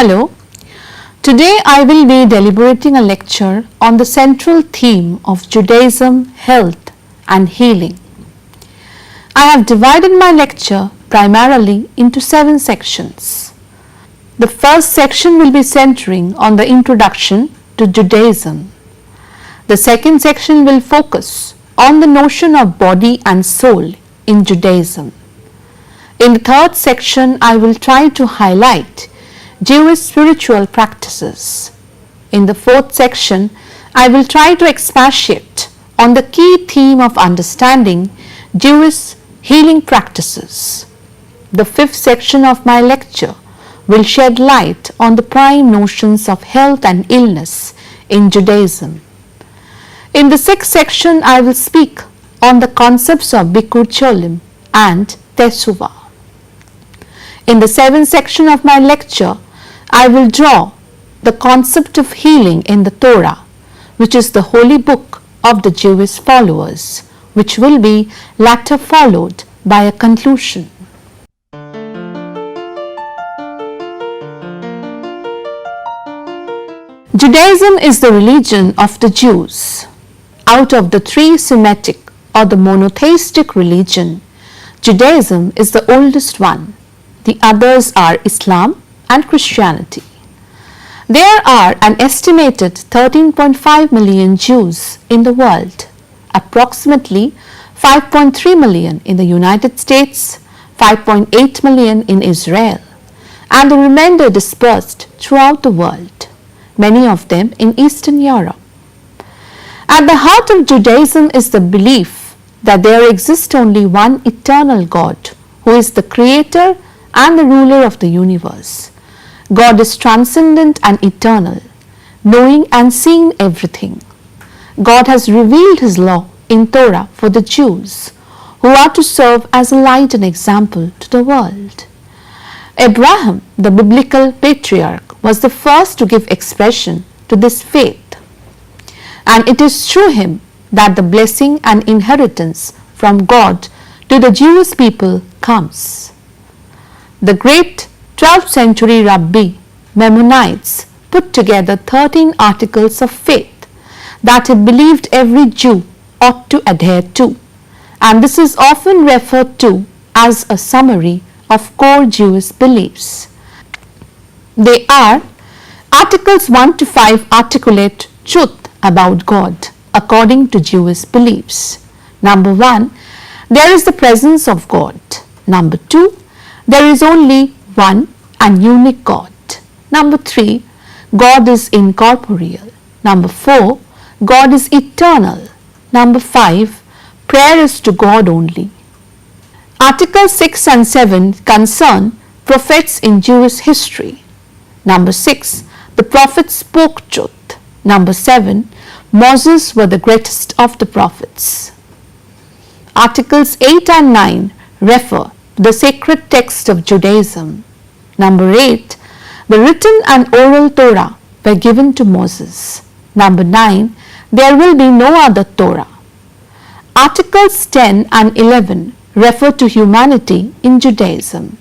Hello, today I will be deliberating a lecture on the central theme of Judaism, health and healing. I have divided my lecture primarily into 7 sections. The first section will be centering on the introduction to Judaism. The second section will focus on the notion of body and soul in Judaism. In the third section, I will try to highlight Jewish spiritual practices. In the fourth section, I will try to expatiate on the key theme of understanding Jewish healing practices. The fifth section of my lecture will shed light on the prime notions of health and illness in Judaism. In the sixth section, I will speak on the concepts of Bikur Cholim and Teshuvah. In the seventh section of my lecture, I will draw the concept of healing in the Torah, which is the holy book of the Jewish followers, which will be later followed by a conclusion. Judaism is the religion of the Jews. Out of the 3 Semitic or the monotheistic religion, Judaism is the oldest one. The others are Islam and Christianity. There are an estimated 13.5 million Jews in the world, approximately 5.3 million in the United States, 5.8 million in Israel, and the remainder dispersed throughout the world, many of them in Eastern Europe. At the heart of Judaism is the belief that there exists only one eternal God who is the creator and the ruler of the universe. God is transcendent and eternal, knowing and seeing everything. God has revealed His law in Torah for the Jews, who are to serve as a light and example to the world. Abraham, the biblical patriarch, was the first to give expression to this faith. And it is through him that the blessing and inheritance from God to the Jewish people comes. The great 12th century Rabbi Maimonides put together 13 articles of faith that he believed every Jew ought to adhere to, and this is often referred to as a summary of core Jewish beliefs. They are: Articles 1 to 5 articulate truth about God according to Jewish beliefs. Number 1, there is the presence of God. Number 2, there is only one and unique God. Number 3, God is incorporeal. Number 4, God is eternal. Number 5, prayer is to God only. Articles 6 and 7 concern prophets in Jewish history. Number 6, the prophets spoke truth. Number 7, Moses was the greatest of the prophets. Articles 8 and 9 refer to the sacred text of Judaism. Number 8, the written and oral Torah were given to Moses. Number 9, there will be no other Torah. Articles 10 and 11 refer to humanity in Judaism.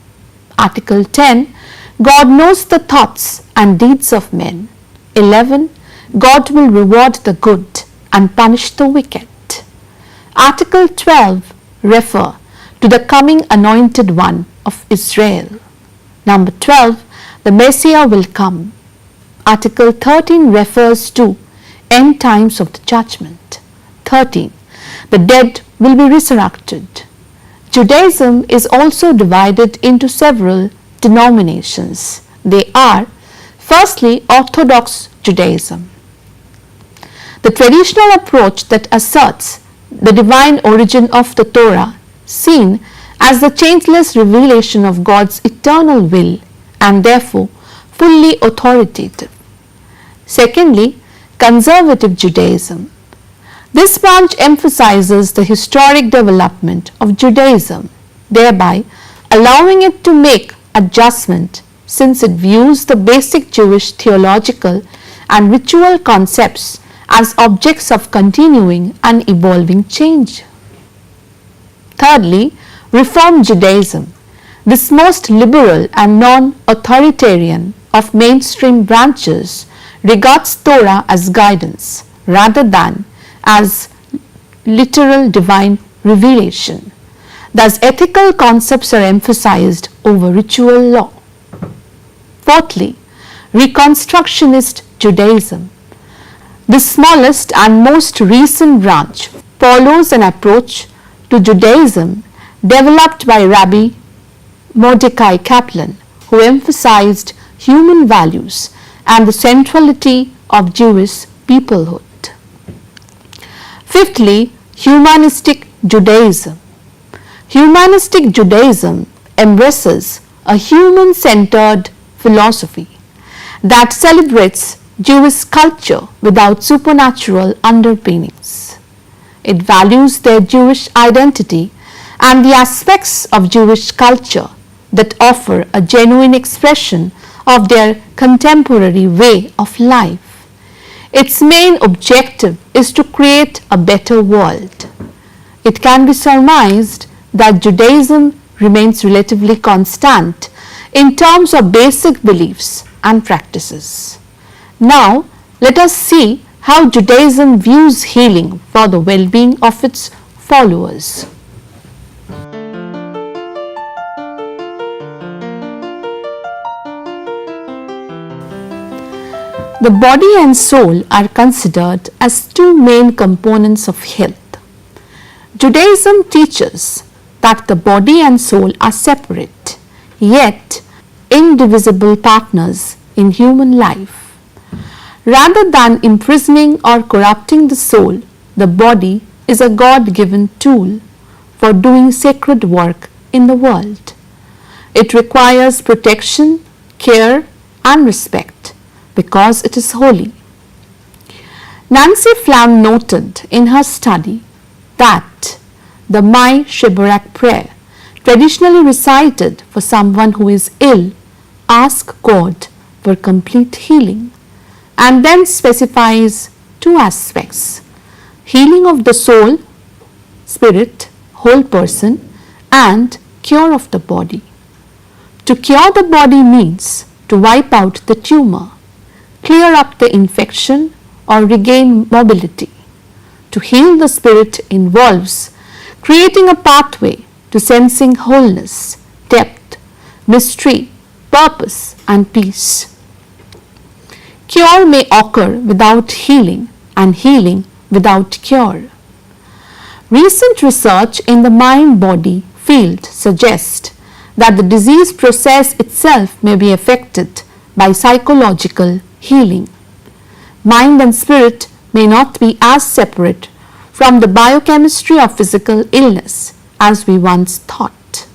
Article 10, God knows the thoughts and deeds of men. 11, God will reward the good and punish the wicked. Article 12 refer to the coming anointed one of Israel. Number 12, the Messiah will come. Article 13 refers to end times of the judgment. 13, the dead will be resurrected. Judaism is also divided into several denominations. They are: firstly, Orthodox Judaism, the traditional approach that asserts the divine origin of the Torah, seen as the changeless revelation of God's eternal will and therefore fully authoritative. Secondly, Conservative Judaism. This branch emphasizes the historic development of Judaism, thereby allowing it to make adjustment since it views the basic Jewish theological and ritual concepts as objects of continuing and evolving change. Thirdly, Reform Judaism. This most liberal and non-authoritarian of mainstream branches regards Torah as guidance rather than as literal divine revelation. Thus, ethical concepts are emphasized over ritual law. Fourthly, Reconstructionist Judaism. The smallest and most recent branch follows an approach to Judaism developed by Rabbi Mordecai Kaplan, who emphasized human values and the centrality of Jewish peoplehood. Fifthly, Humanistic Judaism. Humanistic Judaism embraces a human-centered philosophy that celebrates Jewish culture without supernatural underpinnings. It values their Jewish identity and the aspects of Jewish culture that offer a genuine expression of their contemporary way of life. Its main objective is to create a better world. It can be surmised that Judaism remains relatively constant in terms of basic beliefs and practices. Now, let us see how Judaism views healing for the well-being of its followers. The body and soul are considered as two main components of health. Judaism teaches that the body and soul are separate, yet indivisible partners in human life. Rather than imprisoning or corrupting the soul, the body is a God-given tool for doing sacred work in the world. It requires protection, care, and respect because it is holy. Nancy Flam noted in her study that the Mai Shebarak prayer, traditionally recited for someone who is ill, asks God for complete healing and then specifies two aspects: healing of the soul, spirit, whole person, and cure of the body. To cure the body means to wipe out the tumor, clear up the infection, or regain mobility. To heal the spirit involves creating a pathway to sensing wholeness, depth, mystery, purpose, and peace. Cure may occur without healing and healing without cure. Recent research in the mind-body field suggests that the disease process itself may be affected by psychological healing. Mind and spirit may not be as separate from the biochemistry of physical illness as we once thought.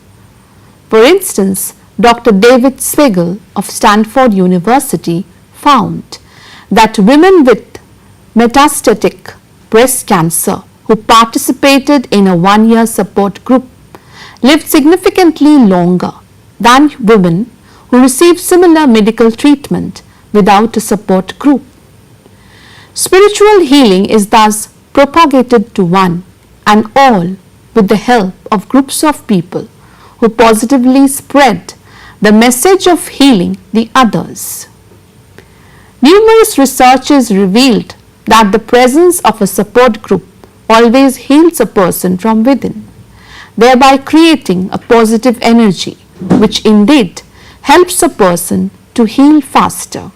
For instance, Dr. David Spiegel of Stanford University found that women with metastatic breast cancer who participated in a one-year support group lived significantly longer than women who received similar medical treatment without a support group. Spiritual healing is thus propagated to one and all with the help of groups of people who positively spread the message of healing the others. Numerous researches revealed that the presence of a support group always heals a person from within, thereby creating a positive energy which indeed helps a person to heal faster.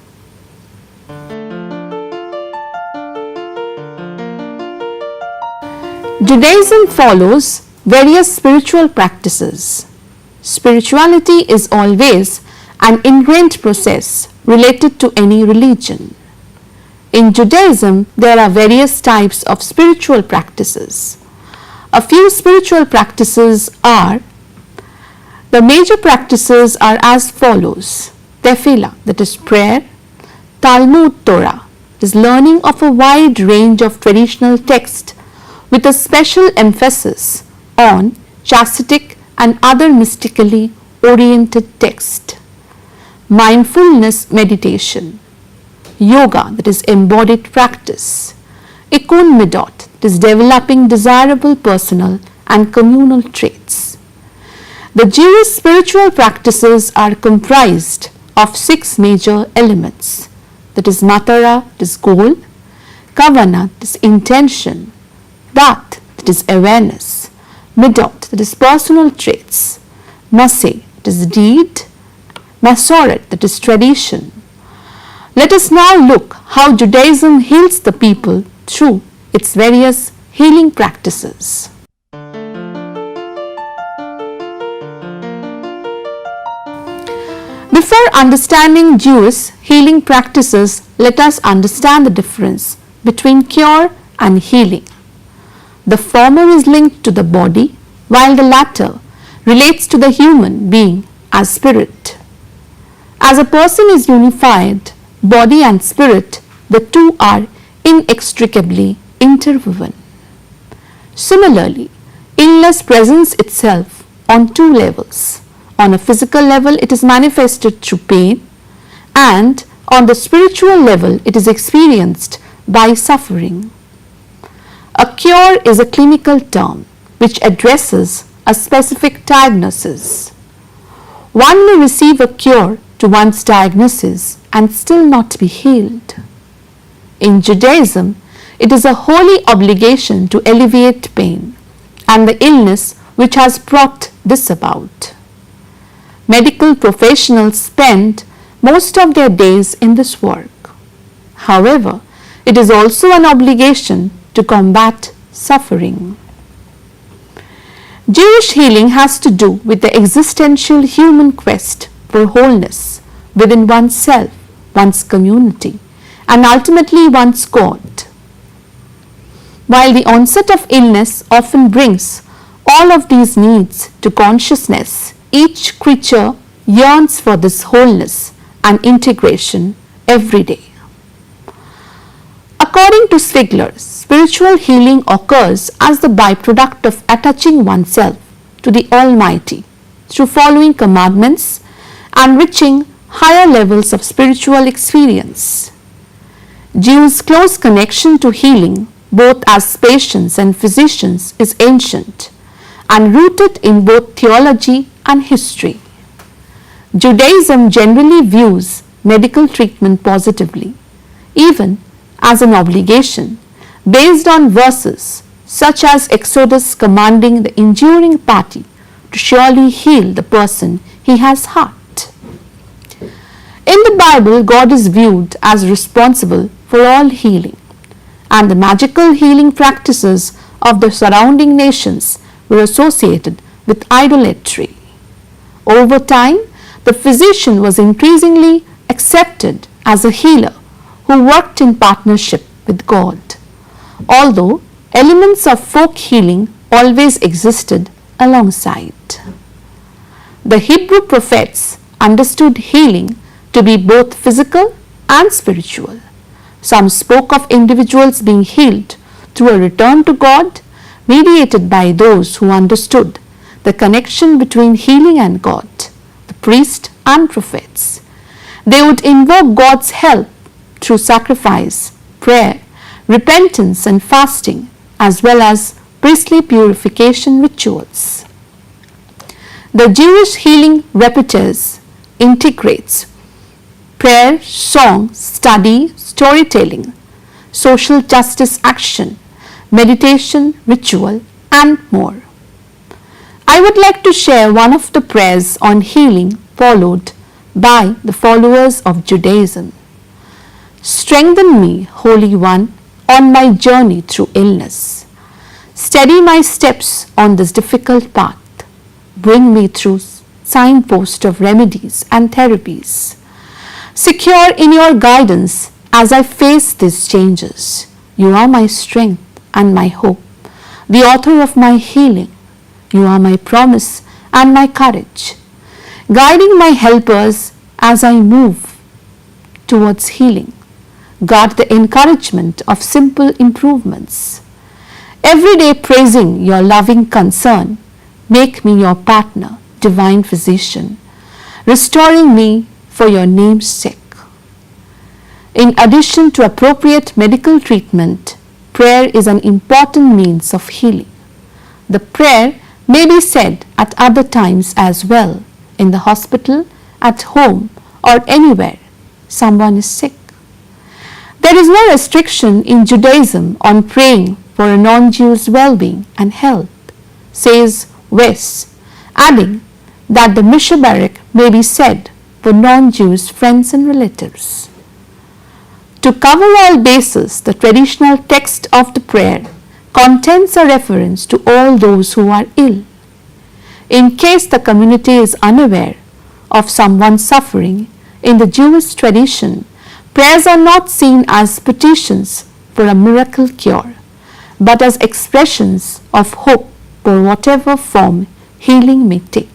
Judaism follows various spiritual practices. Spirituality is always an ingrained process related to any religion. In Judaism, there are various types of spiritual practices. A few spiritual practices are, the major practices are as follows: Tefillah, that is prayer; Talmud Torah is learning of a wide range of traditional texts with a special emphasis on chasitic and other mystically oriented texts; mindfulness meditation; yoga, that is embodied practice; Tikkun Midot, that is developing desirable personal and communal traits. The Jewish spiritual practices are comprised of 6 major elements. That is matara, that is goal, kavana, that is intention, dat, that is awareness, midot, that is personal traits, mase, that is deed, masoret, that is tradition. Let us now look how Judaism heals the people through its various healing practices. Before understanding Jewish healing practices, let us understand the difference between cure and healing. The former is linked to the body, while the latter relates to the human being as spirit. As a person is unified, body and spirit, the two are inextricably interwoven. Similarly, illness presents itself on two levels. On a physical level, it is manifested through pain, and on the spiritual level, it is experienced by suffering. A cure is a clinical term which addresses a specific diagnosis. One may receive a cure to one's diagnosis and still not be healed. In Judaism, it is a holy obligation to alleviate pain and the illness which has brought this about. Medical professionals spend most of their days in this work. However, it is also an obligation to combat suffering. Jewish healing has to do with the existential human quest for wholeness within oneself, one's community, and ultimately one's God. While the onset of illness often brings all of these needs to consciousness, each creature yearns for this wholeness and integration every day. According to Svigler, spiritual healing occurs as the byproduct of attaching oneself to the Almighty through following commandments and reaching higher levels of spiritual experience. Jews' close connection to healing, both as patients and physicians, is ancient and rooted in both theology and history. Judaism generally views medical treatment positively, even as an obligation, based on verses such as Exodus commanding the injuring party to surely heal the person he has hurt. In the Bible, God is viewed as responsible for all healing, and the magical healing practices of the surrounding nations were associated with idolatry. Over time, the physician was increasingly accepted as a healer who worked in partnership with God, although elements of folk healing always existed alongside. The Hebrew prophets understood healing to be both physical and spiritual. Some spoke of individuals being healed through a return to God, mediated by those who understood the connection between healing and God, the priest and prophets. They would invoke God's help through sacrifice, prayer, repentance and fasting, as well as priestly purification rituals. The Jewish healing repertoires integrates prayer, song, study, storytelling, social justice action, meditation, ritual, and more. I would like to share one of the prayers on healing followed by the followers of Judaism. Strengthen me, Holy One, on my journey through illness. Steady my steps on this difficult path. Bring me through signpost of remedies and therapies. Secure in your guidance as I face these changes. You are my strength and my hope, the author of my healing. You are my promise and my courage, guiding my helpers as I move towards healing. Guard the encouragement of simple improvements. Every day praising your loving concern, make me your partner, divine physician, restoring me for your name's sake. In addition to appropriate medical treatment, prayer is an important means of healing. The prayer may be said at other times as well, in the hospital, at home, or anywhere someone is sick. There is no restriction in Judaism on praying for a non-Jew's well-being and health, says Wess, adding that the Mishabarik may be said for non-Jewish friends and relatives. To cover all bases, the traditional text of the prayer contains a reference to all those who are ill. In case the community is unaware of someone suffering, in the Jewish tradition, prayers are not seen as petitions for a miracle cure, but as expressions of hope for whatever form healing may take.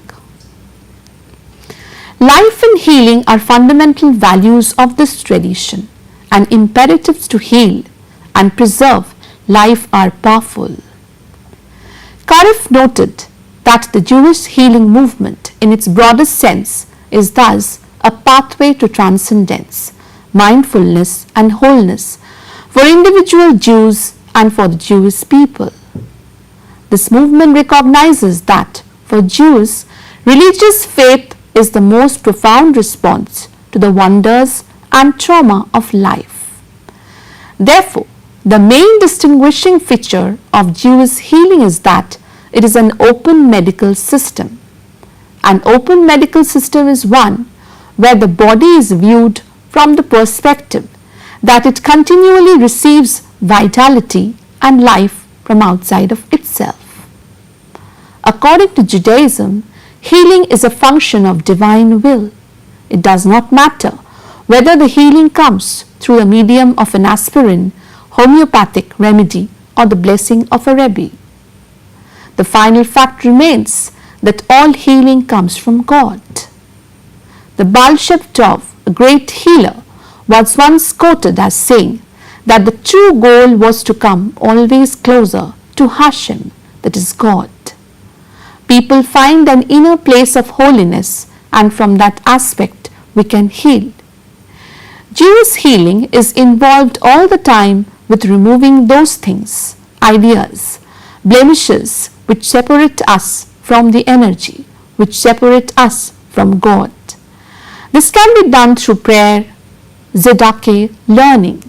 Life and healing are fundamental values of this tradition, and imperatives to heal and preserve life are powerful. Karif noted that the Jewish healing movement in its broadest sense is thus a pathway to transcendence, mindfulness and wholeness for individual Jews and for the Jewish people. This movement recognizes that for Jews, religious faith is the most profound response to the wonders and trauma of life. Therefore, the main distinguishing feature of Jewish healing is that it is an open medical system. An open medical system is one where the body is viewed from the perspective that it continually receives vitality and life from outside of itself. According to Judaism, healing is a function of divine will. It does not matter whether the healing comes through the medium of an aspirin, homeopathic remedy, or the blessing of a Rebbe. The final fact remains that all healing comes from God. The Baal Shem Tov, a great healer, was once quoted as saying that the true goal was to come always closer to Hashem, that is God. People find an inner place of holiness, and from that aspect we can heal. Jewish healing is involved all the time with removing those things, ideas, blemishes which separate us from the energy, which separate us from God. This can be done through prayer, tzedakah, learning,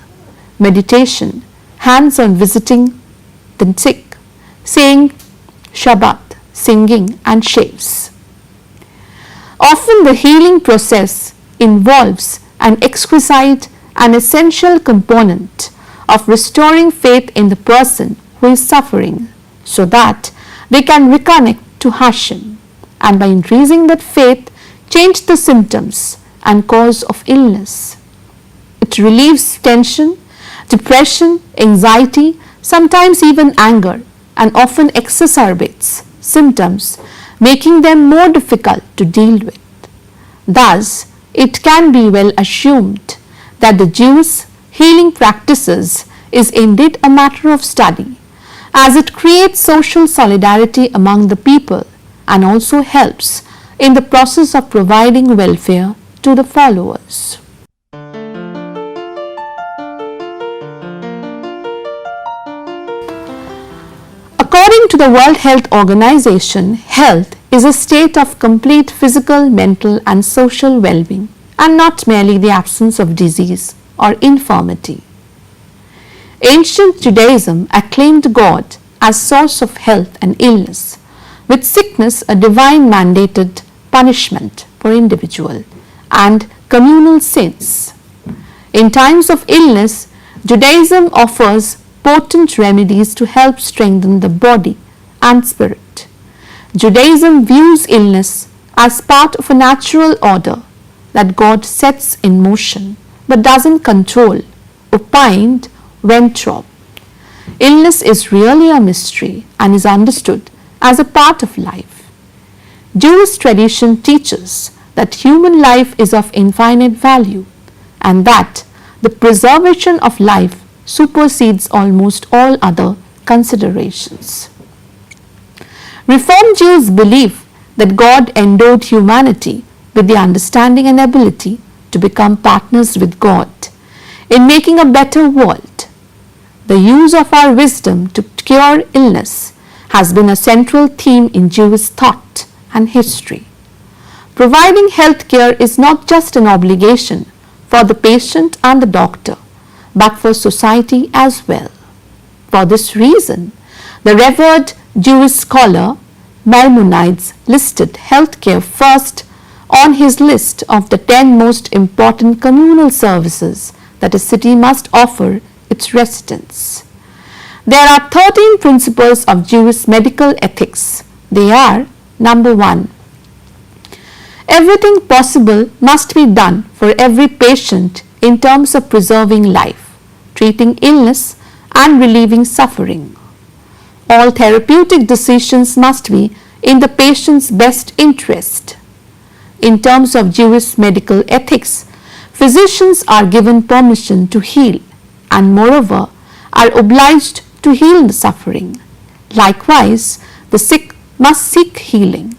meditation, hands-on visiting the sick, saying Shabbat, singing and shaves. Often the healing process involves an exquisite and essential component of restoring faith in the person who is suffering so that they can reconnect to Hashem, and by increasing that faith change the symptoms and cause of illness. It relieves tension, depression, anxiety, sometimes even anger, and often exacerbates symptoms, making them more difficult to deal with. Thus, it can be well assumed that the Jewish healing practices is indeed a matter of study, as it creates social solidarity among the people and also helps in the process of providing welfare to the followers. According to the World Health Organization, health is a state of complete physical, mental and social well-being, and not merely the absence of disease or infirmity. Ancient Judaism acclaimed God as source of health and illness, with sickness a divine mandated punishment for individual and communal sins. In times of illness, Judaism offers potent remedies to help strengthen the body and spirit. Judaism views illness as part of a natural order that God sets in motion but doesn't control, opined Weintraub. Illness is really a mystery and is understood as a part of life. Jewish tradition teaches that human life is of infinite value and that the preservation of life supersedes almost all other considerations. Reformed Jews believe that God endowed humanity with the understanding and ability to become partners with God in making a better world. The use of our wisdom to cure illness has been a central theme in Jewish thought and history. Providing health care is not just an obligation for the patient and the doctor, but for society as well. For this reason, the revered Jewish scholar Maimonides listed healthcare first on his list of the 10 most important communal services that a city must offer its residents. There are 13 principles of Jewish medical ethics. They are: number 1. Everything possible must be done for every patient in terms of preserving life, treating illness, and relieving suffering. All therapeutic decisions must be in the patient's best interest. In terms of Jewish medical ethics, physicians are given permission to heal and moreover are obliged to heal the suffering. Likewise, the sick must seek healing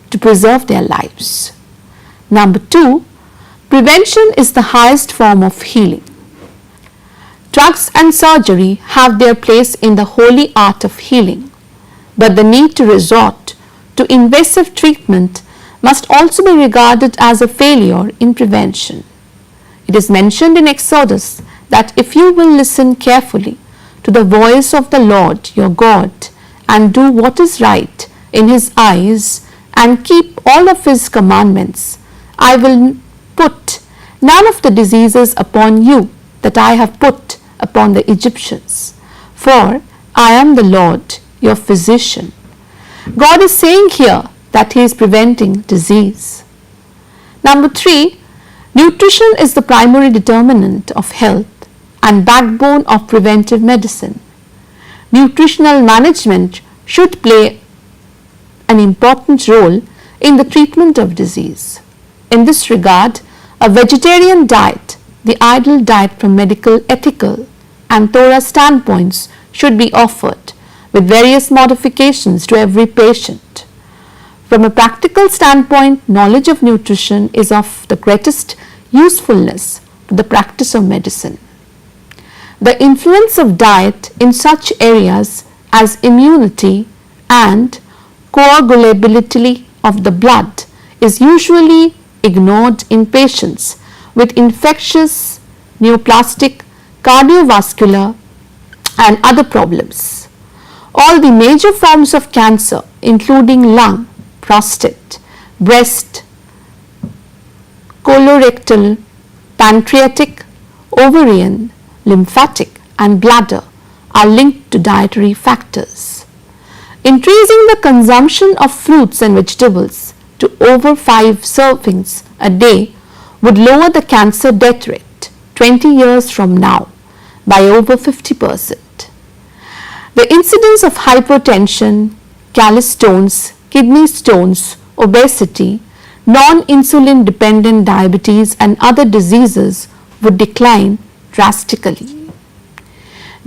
to preserve their lives. Number 2, prevention is the highest form of healing. Drugs and surgery have their place in the holy art of healing, but the need to resort to invasive treatment must also be regarded as a failure in prevention. It is mentioned in Exodus that if you will listen carefully to the voice of the Lord your God and do what is right in His eyes and keep all of His commandments, I will put none of the diseases upon you that I have put upon the Egyptians, for I am the Lord your physician. God is saying here that He is preventing disease. Number 3, nutrition is the primary determinant of health and backbone of preventive medicine. Nutritional management should play an important role in the treatment of disease. In this regard, a vegetarian diet, the ideal diet from medical, ethical, and Torah standpoints, should be offered with various modifications to every patient. From a practical standpoint, knowledge of nutrition is of the greatest usefulness to the practice of medicine. The influence of diet in such areas as immunity and coagulability of the blood is usually ignored in patients with infectious, neoplastic, cardiovascular, and other problems. All the major forms of cancer, including lung, prostate, breast, colorectal, pancreatic, ovarian, lymphatic, and bladder, are linked to dietary factors. Increasing the consumption of fruits and vegetables to over 5 servings a day would lower the cancer death rate 20 years from now by over 50%. The incidence of hypertension, gallstones, kidney stones, obesity, non-insulin dependent diabetes, and other diseases would decline drastically.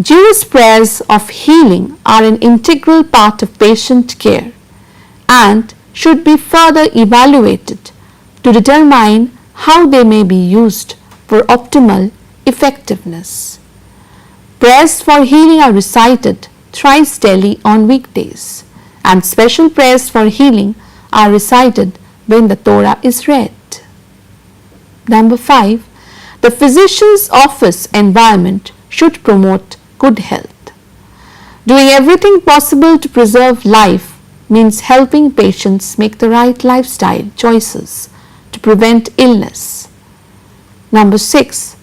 Jewish prayers of healing are an integral part of patient care and should be further evaluated to determine how they may be used for optimal effectiveness. Prayers for healing are recited thrice daily on weekdays, and special prayers for healing are recited when the Torah is read. Number 5, the physician's office environment should promote good health. Doing everything possible to preserve life means helping patients make the right lifestyle choices to prevent illness. Number 6,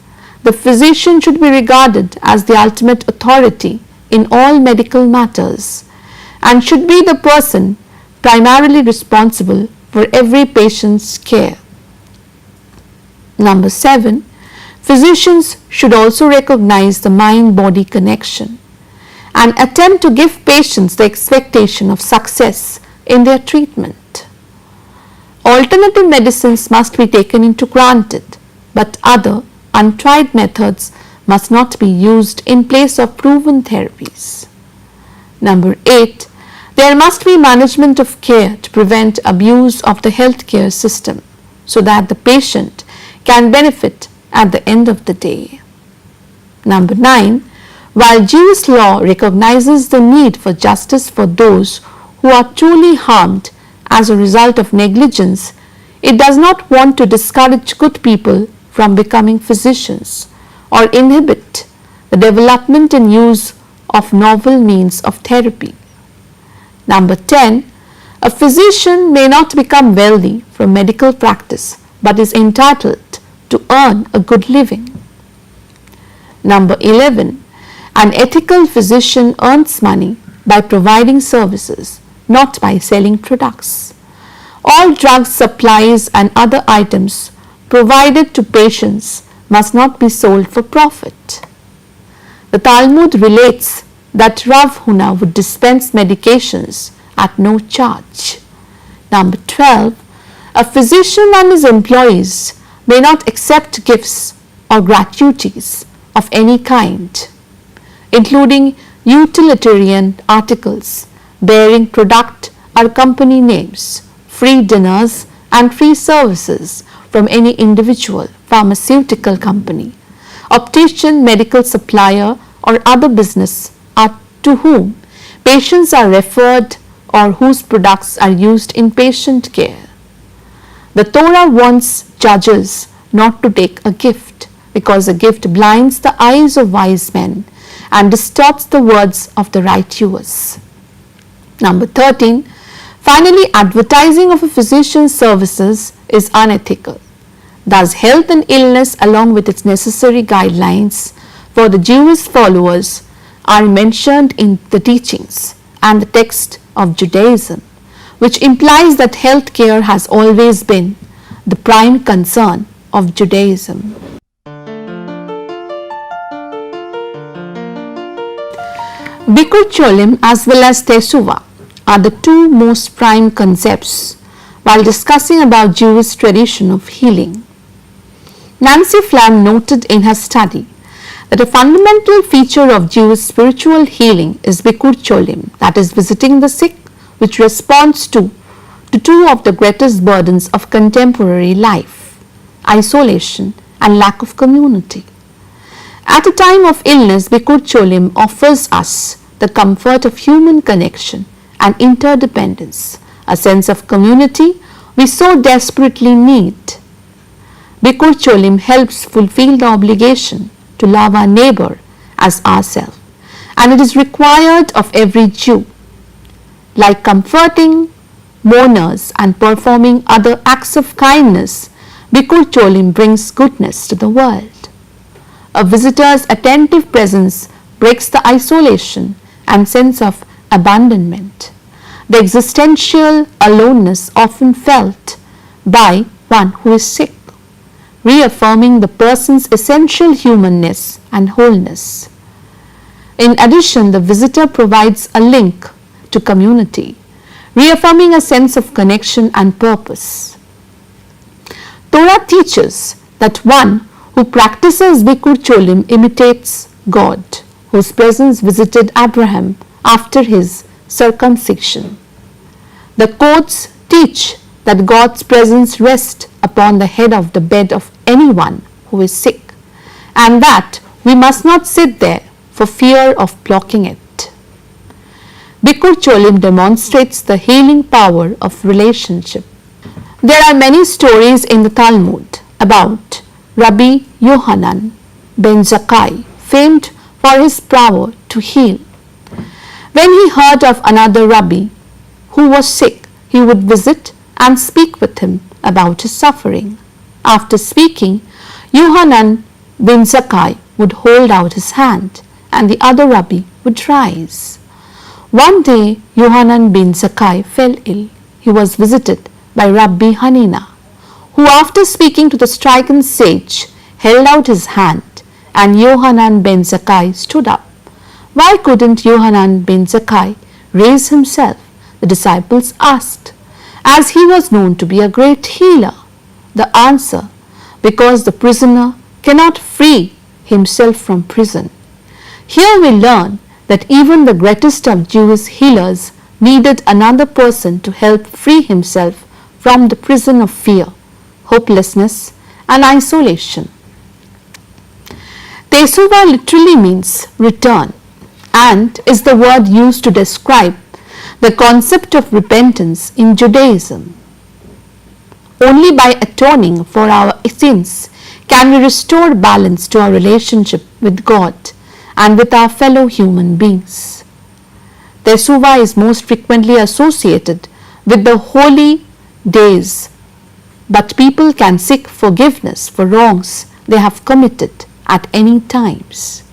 the physician should be regarded as the ultimate authority in all medical matters and should be the person primarily responsible for every patient's care. Number 7, physicians should also recognize the mind-body connection and attempt to give patients the expectation of success in their treatment. Alternative medicines must be taken into granted, but other untried methods must not be used in place of proven therapies. Number 8, there must be management of care to prevent abuse of the healthcare system so that the patient can benefit at the end of the day. Number 9, while Jewish law recognizes the need for justice for those who are truly harmed as a result of negligence, it does not want to discourage good people from becoming physicians or inhibit the development and use of novel means of therapy. Number 10. A physician may not become wealthy from medical practice but is entitled to earn a good living. Number 11. An ethical physician earns money by providing services, not by selling products. All drugs, supplies and other items provided to patients must not be sold for profit. The Talmud relates that Rav Huna would dispense medications at no charge. Number 12. A physician and his employees may not accept gifts or gratuities of any kind, including utilitarian articles bearing product or company names, free dinners and free services from any individual, pharmaceutical company, optician, medical supplier or other business to whom patients are referred or whose products are used in patient care. The Torah wants judges not to take a gift because a gift blinds the eyes of wise men and distorts the words of the righteous. Number 13. Finally, advertising of a physician's services is unethical. Thus, health and illness along with its necessary guidelines for the Jewish followers are mentioned in the teachings and the text of Judaism, which implies that health care has always been the prime concern of Judaism. Bikur Cholim as well as Tesuva are the two most prime concepts while discussing about Jewish tradition of healing. Nancy Flam noted in her study that a fundamental feature of Jewish spiritual healing is Bikur Cholim, that is visiting the sick, which responds to two of the greatest burdens of contemporary life, isolation and lack of community. At a time of illness, Bikur Cholim offers us the comfort of human connection and interdependence, a sense of community we so desperately need. Bikur Cholim helps fulfill the obligation to love our neighbor as ourselves, and it is required of every Jew. Like comforting mourners and performing other acts of kindness, Bikur Cholim brings goodness to the world. A visitor's attentive presence breaks the isolation and sense of abandonment, the existential aloneness often felt by one who is sick, reaffirming the person's essential humanness and wholeness. In addition, the visitor provides a link to community, reaffirming a sense of connection and purpose. Torah teaches that one who practices Bikur Cholim imitates God, whose presence visited Abraham after his circumcision. The quotes teach that God's presence rests upon the head of the bed of anyone who is sick, and that we must not sit there for fear of blocking it. Bikur Cholim demonstrates the healing power of relationship. There are many stories in the Talmud about Rabbi Yohanan ben Zakkai, famed for his power to heal. When he heard of another rabbi who was sick, he would visit and speak with him about his suffering. After speaking, Yohanan bin Zakkai would hold out his hand and the other rabbi would rise. One day, Yohanan bin Zakkai fell ill. He was visited by Rabbi Hanina, who after speaking to the stricken sage held out his hand, and Yohanan bin Zakkai stood up. Why couldn't Yohanan bin Zakkai raise himself? The disciples asked, as he was known to be a great healer. The answer, because the prisoner cannot free himself from prison. Here we learn that even the greatest of Jewish healers needed another person to help free himself from the prison of fear, hopelessness and isolation. Tesuva literally means return and is the word used to describe the concept of repentance in Judaism. Only by atoning for our sins can we restore balance to our relationship with God and with our fellow human beings. Teshuvah is most frequently associated with the holy days, but people can seek forgiveness for wrongs they have committed at any times.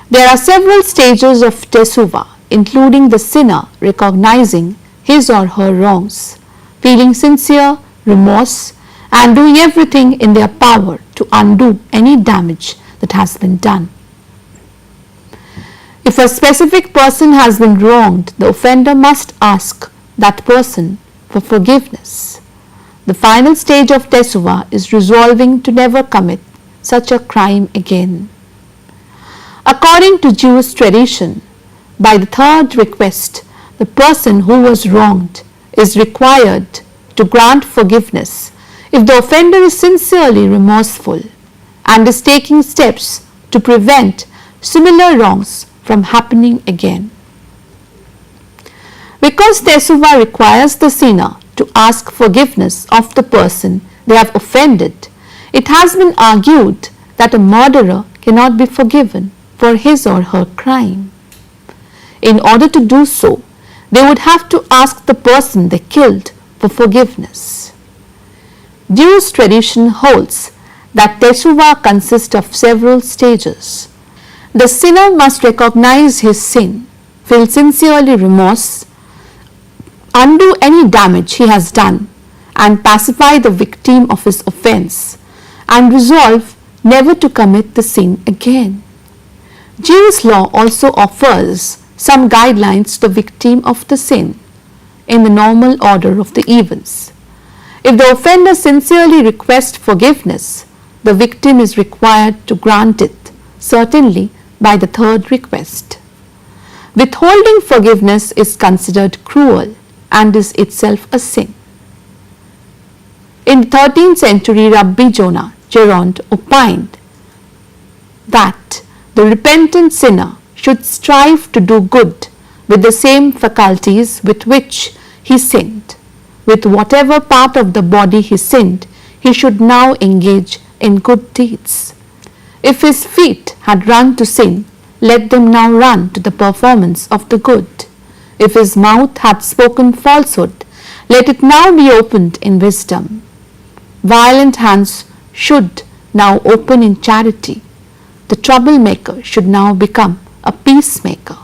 There are several stages of Teshuvah, including the sinner recognizing his or her wrongs, feeling sincere remorse, and doing everything in their power to undo any damage that has been done. If a specific person has been wronged, the offender must ask that person for forgiveness. The final stage of Teshuvah is resolving to never commit such a crime again. According to Jewish tradition, by the third request, the person who was wronged is required to grant forgiveness if the offender is sincerely remorseful and is taking steps to prevent similar wrongs from happening again. Because Teshuvah requires the sinner to ask forgiveness of the person they have offended, it has been argued that a murderer cannot be forgiven for his or her crime. In order to do so, they would have to ask the person they killed for forgiveness. Jewish tradition holds that Teshuvah consists of several stages. The sinner must recognize his sin, feel sincerely remorse, undo any damage he has done, and pacify the victim of his offense, and resolve never to commit the sin again. Jewish law also offers some guidelines to the victim of the sin in the normal order of the events. If the offender sincerely requests forgiveness, the victim is required to grant it, certainly by the third request. Withholding forgiveness is considered cruel and is itself a sin. In the 13th century, Rabbi Jonah Geronte opined that the repentant sinner should strive to do good with the same faculties with which he sinned. With whatever part of the body he sinned, he should now engage in good deeds. If his feet had run to sin, let them now run to the performance of the good. If his mouth had spoken falsehood, let it now be opened in wisdom. Violent hands should now open in charity. The troublemaker should now become a peacemaker.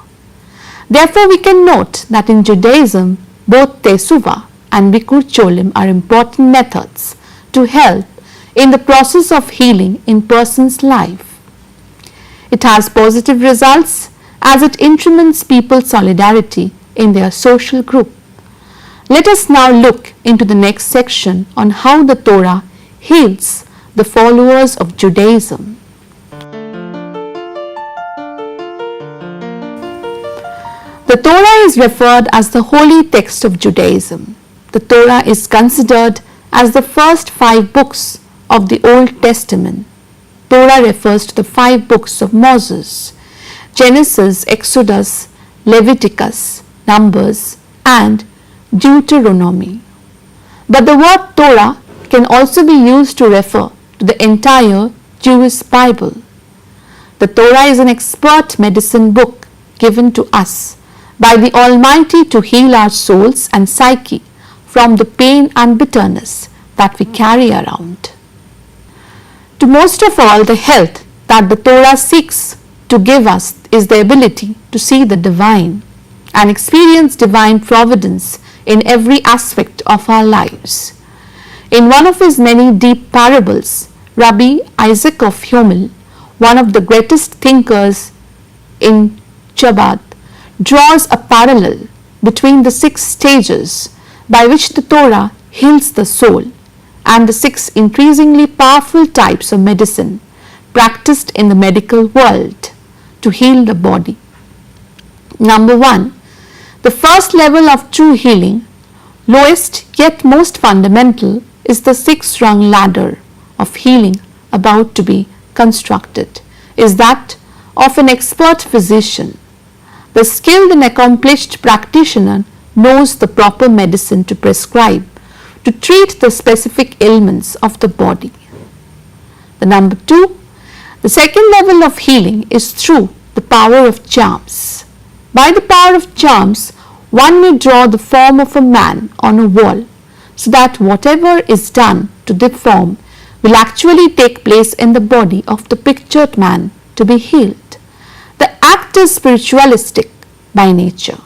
Therefore, we can note that in Judaism, both Teshuvah and Bikur Cholim are important methods to help in the process of healing in person's life. It has positive results as it increments people's solidarity in their social group. Let us now look into the next section on how the Torah heals the followers of Judaism. The Torah is referred as the holy text of Judaism. The Torah is considered as the first 5 books of the Old Testament. Torah refers to the 5 books of Moses: Genesis, Exodus, Leviticus, Numbers, and Deuteronomy. But the word Torah can also be used to refer to the entire Jewish Bible. The Torah is an expert medicine book given to us by the Almighty to heal our souls and psyche from the pain and bitterness that we carry around. To most of all, the health that the Torah seeks to give us is the ability to see the divine and experience divine providence in every aspect of our lives. In one of his many deep parables, Rabbi Isaac of Hyomin, one of the greatest thinkers in Chabad, draws a parallel between the 6 stages by which the Torah heals the soul and the 6 increasingly powerful types of medicine practiced in the medical world to heal the body. Number 1. The first level of true healing, lowest yet most fundamental, is the 6-rung ladder of healing about to be constructed, is that of an expert physician. The skilled and accomplished practitioner knows the proper medicine to prescribe to treat the specific ailments of the body. The number 2, the second level of healing is through the power of charms. By the power of charms, one may draw the form of a man on a wall so that whatever is done to the form will actually take place in the body of the pictured man to be healed. The act is spiritualistic by nature.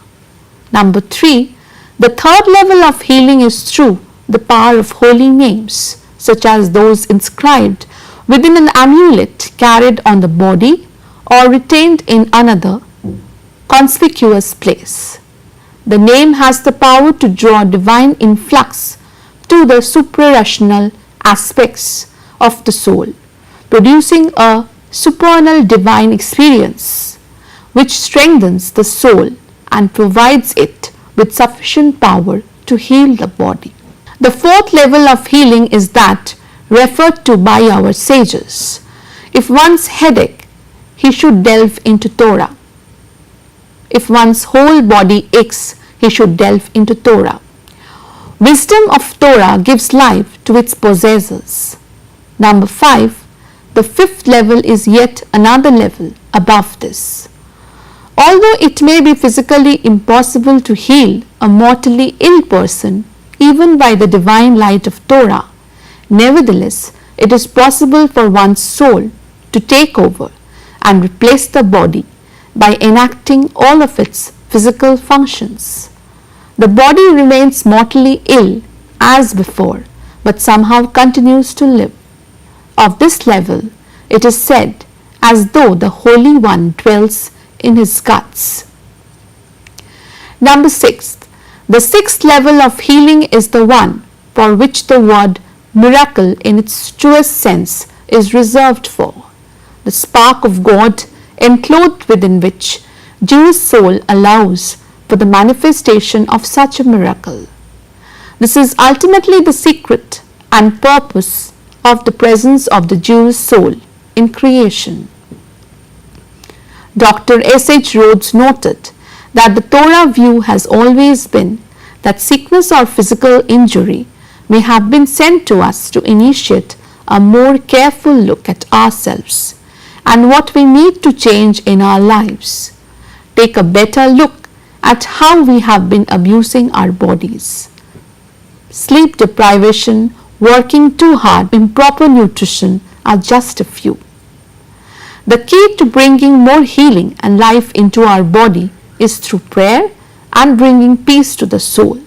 Number 3, the third level of healing is through the power of holy names, such as those inscribed within an amulet carried on the body or retained in another conspicuous place. The name has the power to draw divine influx to the suprarational aspects of the soul, producing a supernal divine experience which strengthens the soul and provides it with sufficient power to heal the body. The fourth level of healing is that referred to by our sages. If one's headache, he should delve into Torah. If one's whole body aches, he should delve into Torah. Wisdom of Torah gives life to its possessors. Number 5, the fifth level is yet another level above this. Although it may be physically impossible to heal a mortally ill person even by the divine light of Torah, nevertheless it is possible for one's soul to take over and replace the body by enacting all of its physical functions. The body remains mortally ill as before, but somehow continues to live. Of this level, it is said as though the Holy One dwells in his guts. Number 6, the sixth level of healing is the one for which the word miracle in its truest sense is reserved for. The spark of God enclosed within which Jewish soul allows for the manifestation of such a miracle. This is ultimately the secret and purpose of the presence of the Jewish soul in creation. Dr. S.H. Rhodes noted that the Torah view has always been that sickness or physical injury may have been sent to us to initiate a more careful look at ourselves and what we need to change in our lives. Take a better look at how we have been abusing our bodies. Sleep deprivation, working too hard, improper nutrition are just a few. The key to bringing more healing and life into our body is through prayer and bringing peace to the soul.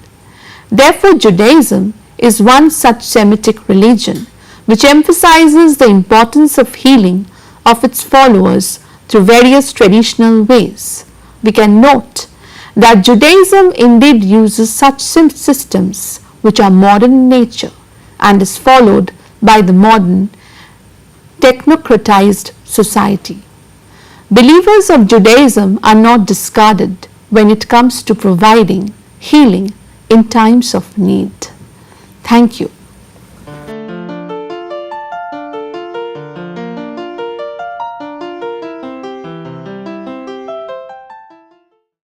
Therefore, Judaism is one such Semitic religion which emphasizes the importance of healing of its followers through various traditional ways. We can note that Judaism indeed uses such systems which are modern in nature and is followed by the modern technocratized society. Believers of Judaism are not discarded when it comes to providing healing in times of need. Thank you.